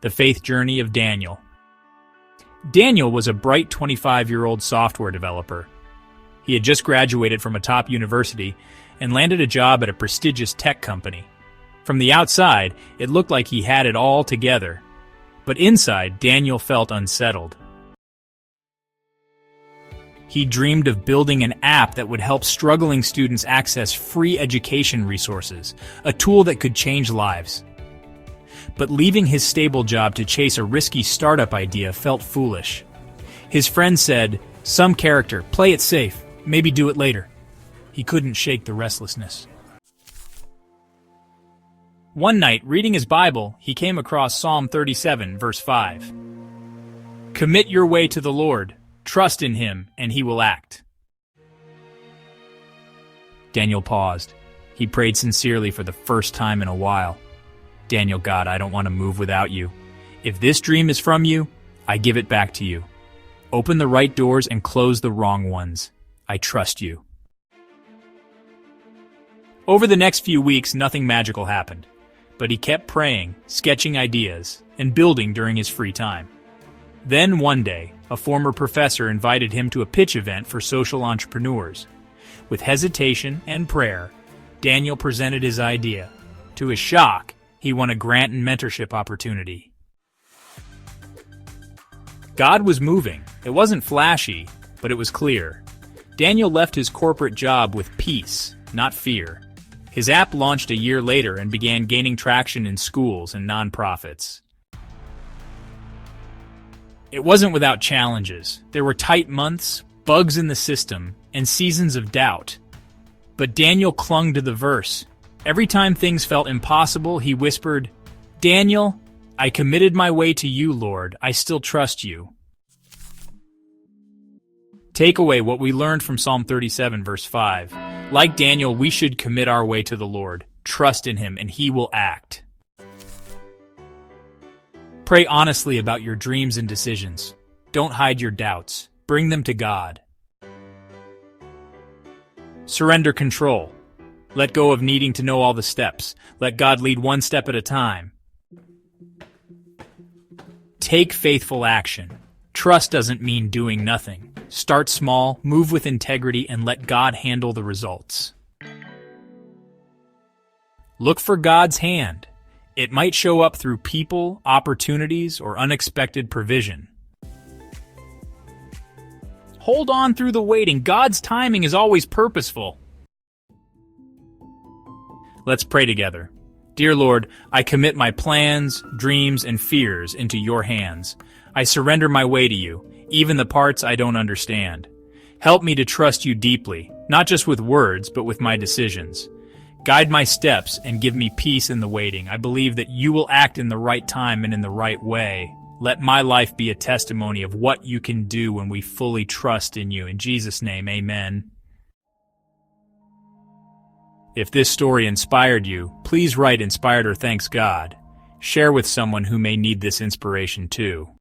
The Faith Journey of Daniel. Daniel was a bright 25-year-old software developer. He had just graduated from a top university and landed a job at a prestigious tech company. From the outside, it looked like he had it all together. But inside, Daniel felt unsettled. He dreamed of building an app that would help struggling students access free education resources, a tool that could change lives. But leaving his stable job to chase a risky startup idea felt foolish. His friend said, "Some character, play it safe, maybe do it later." He couldn't shake the restlessness. One night, reading his Bible, he came across Psalm 37, verse 5. "Commit your way to the Lord. Trust in him, and he will act." Daniel paused. He prayed sincerely for the first time in a while. "Daniel, God, I don't want to move without you. If this dream is from you, I give it back to you. Open the right doors and close the wrong ones. I trust you." Over the next few weeks, nothing magical happened. But he kept praying, sketching ideas, and building during his free time. Then one day, a former professor invited him to a pitch event for social entrepreneurs. With hesitation and prayer, Daniel presented his idea. To his shock, he won a grant and mentorship opportunity. God was moving. It wasn't flashy, but it was clear. Daniel left his corporate job with peace, not fear. His app launched a year later and began gaining traction in schools and nonprofits. It wasn't without challenges. There were tight months, bugs in the system, and seasons of doubt. But Daniel clung to the verse. Every time things felt impossible, he whispered, "Daniel, I committed my way to you, Lord. I still trust you." Take away what we learned from Psalm 37, verse 5. Like Daniel, we should commit our way to the Lord, trust in him, and he will act. Pray honestly about your dreams and decisions. Don't hide your doubts. Bring them to God. Surrender control. Let go of needing to know all the steps. Let God lead one step at a time. Take faithful action. Trust doesn't mean doing nothing. Start small, move with integrity, and let God handle the results. Look for God's hand. It might show up through people, opportunities, or unexpected provision. Hold on through the waiting. God's timing is always purposeful. Let's pray together. Dear Lord, I commit my plans, dreams, and fears into your hands. I surrender my way to you, even the parts I don't understand. Help me to trust you deeply, not just with words, but with my decisions. Guide my steps and give me peace in the waiting. I believe that you will act in the right time and in the right way. Let my life be a testimony of what you can do when we fully trust in you. In Jesus' name, amen. If this story inspired you, please write "Inspired" or "Thanks God." Share with someone who may need this inspiration too.